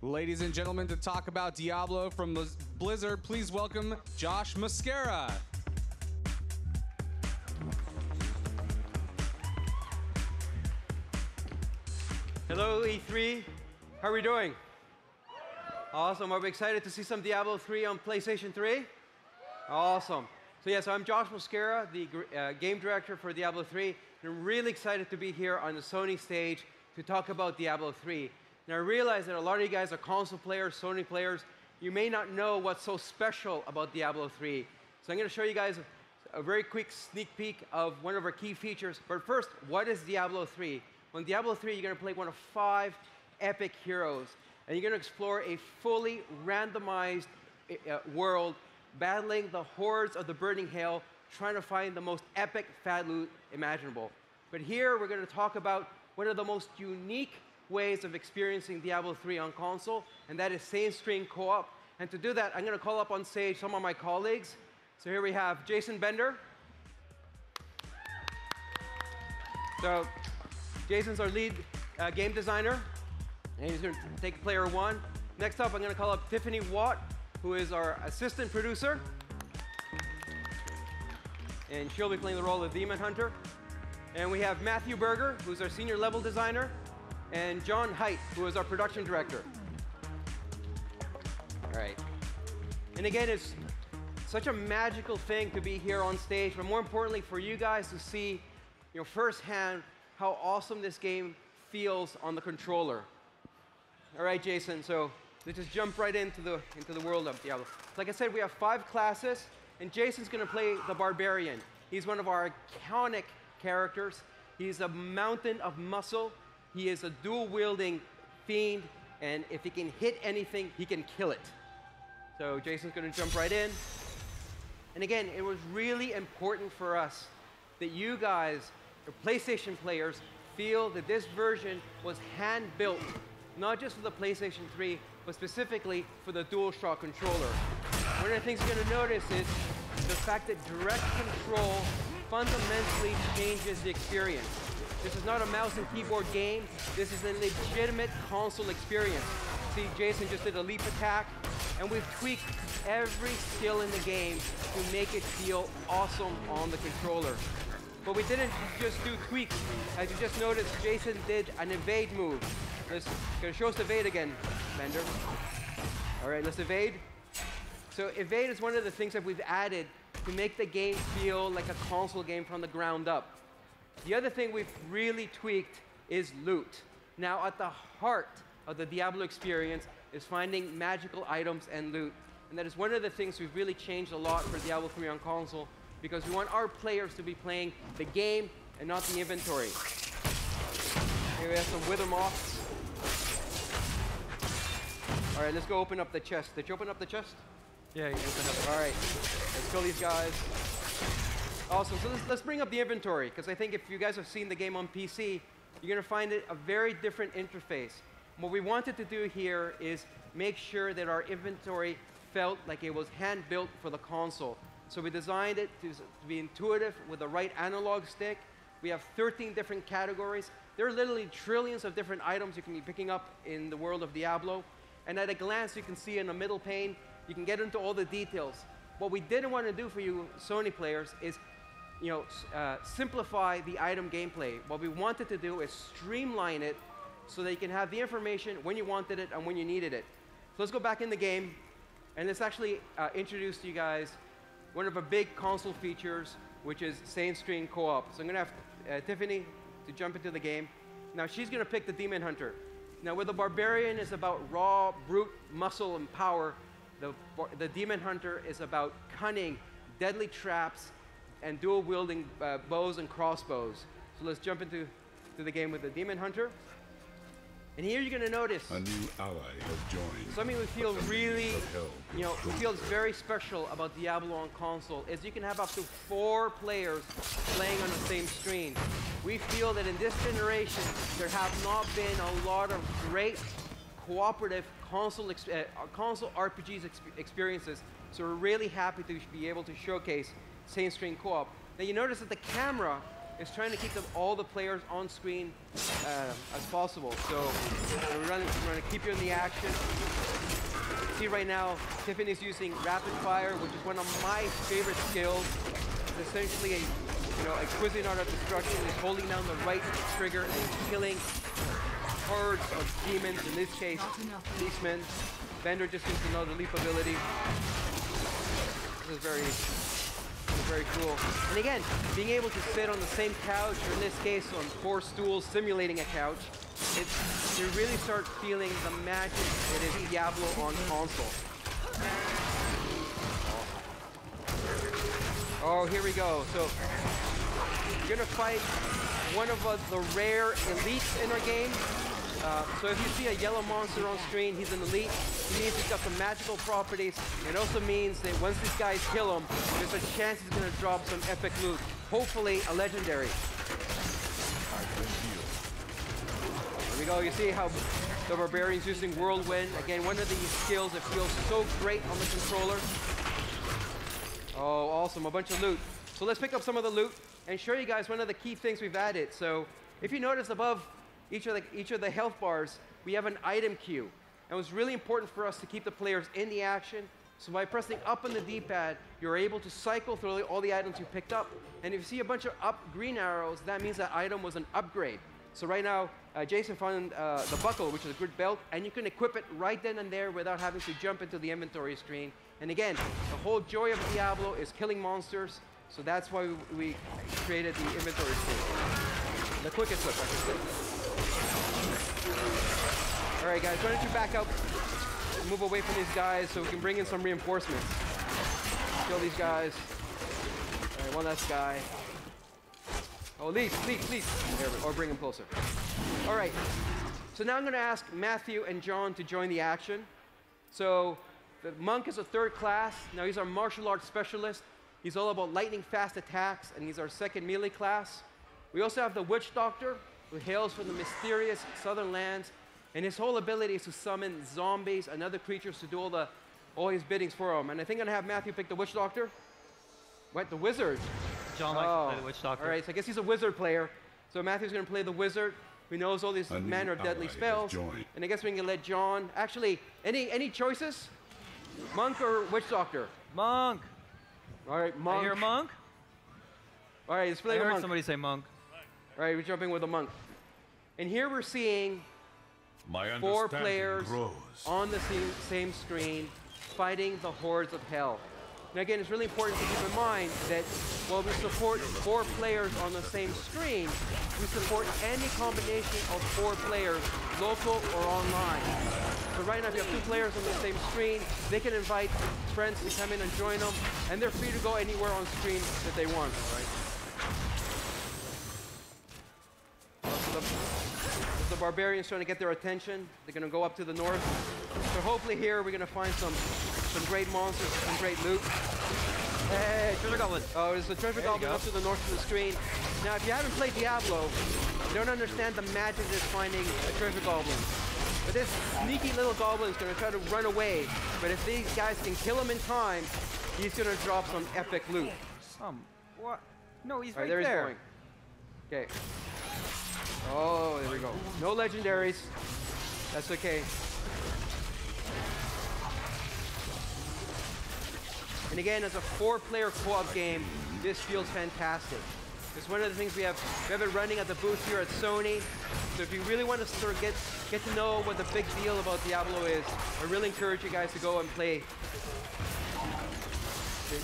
Ladies and gentlemen, to talk about Diablo from Blizzard, please welcome Josh Mascara. Hello, E3. How are we doing? Awesome. Are we excited to see some Diablo 3 on PlayStation 3? Awesome. So I'm Josh Mascara, the game director for Diablo 3, and I'm really excited to be here on the Sony stage to talk about Diablo 3. Now, I realize that a lot of you guys are console players, Sony players. You may not know what's so special about Diablo 3. So I'm going to show you guys a very quick sneak peek of one of our key features. But first, what is Diablo 3? Well, in Diablo 3, you're going to play one of 5 epic heroes. And you're going to explore a fully randomized world, battling the hordes of the burning hell, trying to find the most epic fat loot imaginable. But here, we're going to talk about one of the most unique ways of experiencing Diablo 3 on console, and that is same-screen co-op. And to do that, I'm going to call up on stage some of my colleagues. So here we have Jason Bender. So Jason's our lead game designer, and he's going to take player 1. Next up, I'm going to call up Tiffany Watt, who is our assistant producer, and she'll be playing the role of Demon Hunter. And we have Matthew Berger, who's our senior level designer, and John Haidt, who is our production director. All right. And again, it's such a magical thing to be here on stage, but more importantly, for you guys to see, firsthand how awesome this game feels on the controller. All right, Jason. So let's just jump right into the world of Diablo. Like I said, we have 5 classes, and Jason's going to play the Barbarian. He's one of our iconic characters. He's a mountain of muscle. He is a dual-wielding fiend, and if he can hit anything, he can kill it. So Jason's going to jump right in. And again, it was really important for us that you guys, the PlayStation players, feel that this version was hand-built, not just for the PlayStation 3, but specifically for the DualShock controller. One of the things you're going to notice is the fact that direct control fundamentally changes the experience. This is not a mouse and keyboard game. This is a legitimate console experience. See, Jason just did a leap attack, and we've tweaked every skill in the game to make it feel awesome on the controller. But we didn't just do tweaks. As you just noticed, Jason did an evade move. Gonna show us evade again, Bender. All right, let's evade. So evade is one of the things that we've added to make the game feel like a console game from the ground up. The other thing we've really tweaked is loot. Now, at the heart of the Diablo experience is finding magical items and loot. And that is one of the things we've really changed a lot for Diablo 3 on console, because we want our players to be playing the game and not the inventory. Here we have some wither moths. All right, let's go open up the chest. Did you open up the chest? Yeah, you open up. All right, let's kill these guys. Awesome, so let's bring up the inventory, because I think if you guys have seen the game on PC, you're going to find it a very different interface. What we wanted to do here is make sure that our inventory felt like it was hand-built for the console. So we designed it to be intuitive with the right analog stick. We have 13 different categories. There are literally trillions of different items you can be picking up in the world of Diablo. And at a glance, you can see in the middle pane, you can get into all the details. What we didn't want to do for you Sony players is simplify the item gameplay. What we wanted to do is streamline it so that you can have the information when you wanted it and when you needed it. So let's go back in the game, and let's actually introduce to you guys one of our big console features, which is same-screen co-op. So I'm going to have Tiffany to jump into the game. Now, she's going to pick the Demon Hunter. Now, where the Barbarian is about raw, brute muscle and power, the Demon Hunter is about cunning, deadly traps, and dual-wielding bows and crossbows. So let's jump into the game with the Demon Hunter. And here you're going to notice a new ally has joined. Something we feel really, feels very special about Diablo on console is you can have up to 4 players playing on the same screen. We feel that in this generation, there have not been a lot of great cooperative console RPGs experiences. So we're really happy to be able to showcase same-screen co-op. Now you notice that the camera is trying to keep all the players on screen as possible. So we're going to keep you in the action. See right now, Tiffany's using rapid fire, which is one of my favorite skills. It's essentially a exquisite art of destruction. Is holding down the right trigger and killing hordes of demons. In this case, beastmen. Bender just used another leap ability. This is very cool. And again, being able to sit on the same couch, or in this case on 4 stools simulating a couch, you really start feeling the magic that is Diablo on console. Oh, here we go. So you're gonna fight one of the rare elites in our game. So if you see a yellow monster on screen, he's an elite. He means he's got some magical properties. It also means that once these guys kill him, there's a chance he's going to drop some epic loot. Hopefully a legendary. There we go. You see how the barbarian's using whirlwind. Again, one of these skills that feels so great on the controller. Oh, awesome. A bunch of loot. So let's pick up some of the loot and show you guys one of the key things we've added. So if you notice above each of the health bars, we have an item queue. And it was really important for us to keep the players in the action. So by pressing up on the D-pad, you're able to cycle through all the items you picked up. And if you see a bunch of up green arrows, that means that item was an upgrade. So right now, Jason found the buckle, which is a good belt, and you can equip it right then and there without having to jump into the inventory screen. And again, the whole joy of Diablo is killing monsters. So that's why we created the inventory screen. The quick equip, I should say. All right, guys, why don't you back up and move away from these guys so we can bring in some reinforcements. Kill these guys. All right, one last guy. Oh, leave. There, or bring him closer. All right, so now I'm going to ask Matthew and John to join the action. So the monk is a 3rd class. Now he's our martial arts specialist. He's all about lightning fast attacks, and he's our 2nd melee class. We also have the witch doctor, who hails from the mysterious southern lands, and his whole ability is to summon zombies and other creatures to do all his biddings for him. And I think I'm gonna have Matthew pick the witch doctor. What, the wizard? John likes to play the witch doctor. All right, so I guess he's a wizard player. So Matthew's gonna play the wizard, who knows all these manner of deadly spells. And I guess we can let John. Actually, any choices? Monk or witch doctor? Monk. All right, monk. I hear monk. All right, let's play the I heard monk. somebody say monk. All right, we're jumping with a monk. And here we're seeing 4 players on the same screen fighting the hordes of hell. Now again, it's really important to keep in mind that while we support 4 players on the same screen, we support any combination of 4 players, local or online. So right now, if you have 2 players on the same screen, they can invite friends to come in and join them, and they're free to go anywhere on screen that they want, right? The barbarians trying to get their attention. They're going to go up to the north. So hopefully here we're going to find some great monsters, some great loot. Hey, treasure goblin. Oh, there's a treasure goblin up to the north of the screen. Now, if you haven't played Diablo, you don't understand the magic that's finding a treasure goblin. But this sneaky little goblin is going to try to run away. But if these guys can kill him in time, he's going to drop some epic loot. What? No, he's All right there. there. He's going. Okay. Oh, there we go. No legendaries. That's okay. And again, as a 4-player co-op game, this feels fantastic. It's one of the things we have it running at the booth here at Sony. So if you really want to sort of get to know what the big deal about Diablo is, I really encourage you guys to go and play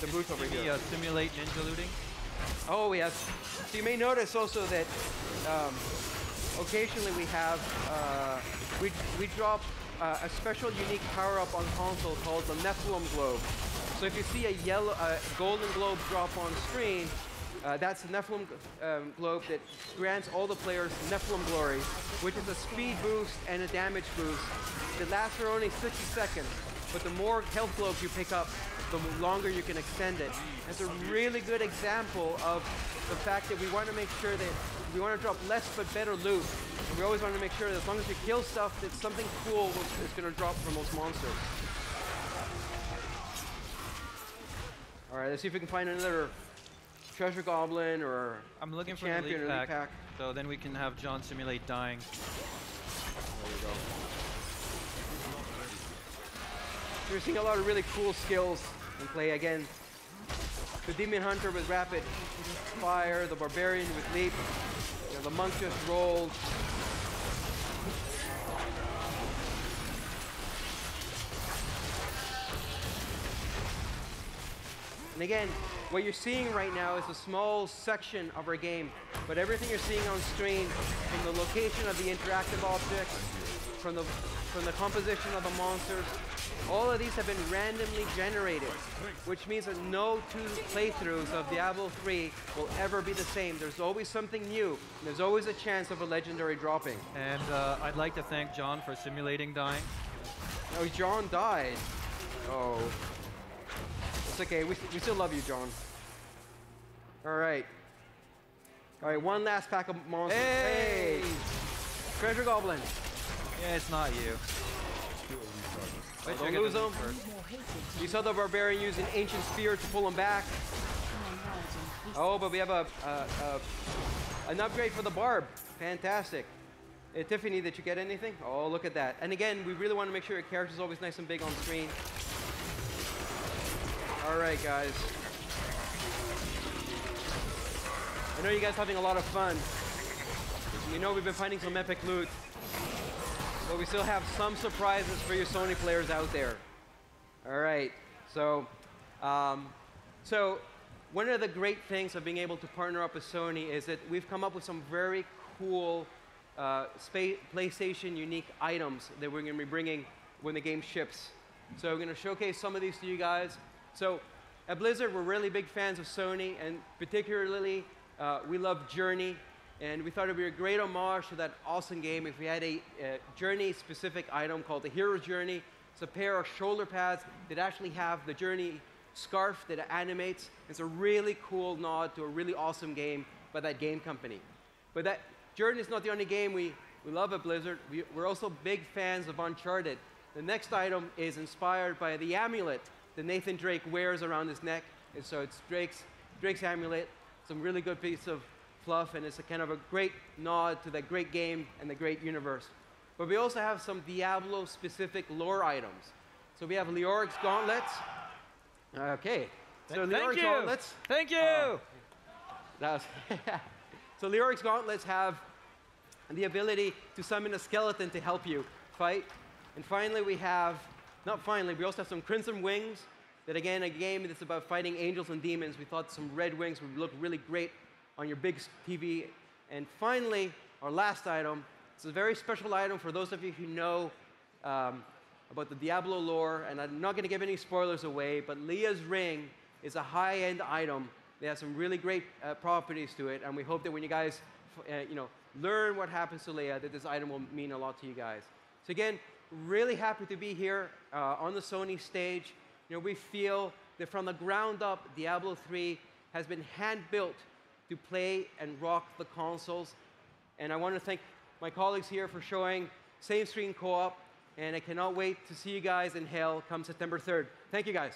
the booth over here. Simulate ninja looting. Oh yes. So you may notice also that occasionally we have we drop a special unique power-up on console called the Nephilim Globe. So if you see a golden globe drop on screen, that's the Nephilim globe that grants all the players Nephilim glory, which is a speed boost and a damage boost. It lasts for only 60 seconds, but the more health globes you pick up, the longer you can extend it. It's a really good example of the fact that we want to make sure that we want to drop less but better loot. And we always want to make sure that as long as we kill stuff, that something cool is going to drop from those monsters. All right, let's see if we can find another treasure goblin or I'm looking for champion the or lead lead pack. so then we can have John simulate dying. There you go. We're seeing a lot of really cool skills in play again. The demon hunter with rapid fire, the barbarian with leap, you know, the monk just rolled. And again, what you're seeing right now is a small section of our game, but everything you're seeing on screen, from the location of the interactive objects, from the composition of the monsters, all of these have been randomly generated, which means that no two playthroughs of Diablo 3 will ever be the same. There's always something new, and there's always a chance of a legendary dropping. And I'd like to thank John for simulating dying. Oh, John died. Oh. It's okay, we still love you, John. All right. All right, one last pack of monsters. Hey! Treasure Goblin. Yeah, it's not you. Don't lose him. You saw the barbarian using ancient spear to pull him back. Oh, but we have an upgrade for the barb. Fantastic. Tiffany, did you get anything? Oh, look at that. And again, we really want to make sure your character's always nice and big on screen. All right, guys. I know you guys are having a lot of fun. You know we've been finding some epic loot. But we still have some surprises for you Sony players out there. All right, so one of the great things of being able to partner up with Sony is that we've come up with some very cool PlayStation unique items that we're going to be bringing when the game ships. So we're going to showcase some of these to you guys. So at Blizzard, we're really big fans of Sony, and particularly we love Journey. And we thought it would be a great homage to that awesome game if we had a Journey-specific item called the Hero's Journey. It's a pair of shoulder pads that actually have the Journey scarf that animates. It's a really cool nod to a really awesome game by that game company. But that Journey is not the only game we love at Blizzard. We're also big fans of Uncharted. The next item is inspired by the amulet that Nathan Drake wears around his neck. And so it's Drake's amulet. Some really good piece of fluff, and it's a kind of a great nod to that great game and the great universe. But we also have some Diablo-specific lore items. So we have Leoric's gauntlets. Okay. So Leoric's gauntlets. Thank you! So Leoric's gauntlets have the ability to summon a skeleton to help you fight. And finally we have, we also have some Crimson Wings that, again, a game that's about fighting angels and demons. We thought some red wings would look really great on your big TV. And finally, our last item. It's a very special item for those of you who know about the Diablo lore, and I'm not going to give any spoilers away, but Leah's ring is a high-end item. They have some really great properties to it, and we hope that when you guys learn what happens to Leah, that this item will mean a lot to you guys. So again, really happy to be here on the Sony stage. We feel that from the ground up, Diablo 3 has been hand-built to play and rock the consoles. And I want to thank my colleagues here for showing same-screen co-op, and I cannot wait to see you guys in hell come September 3rd. Thank you, guys.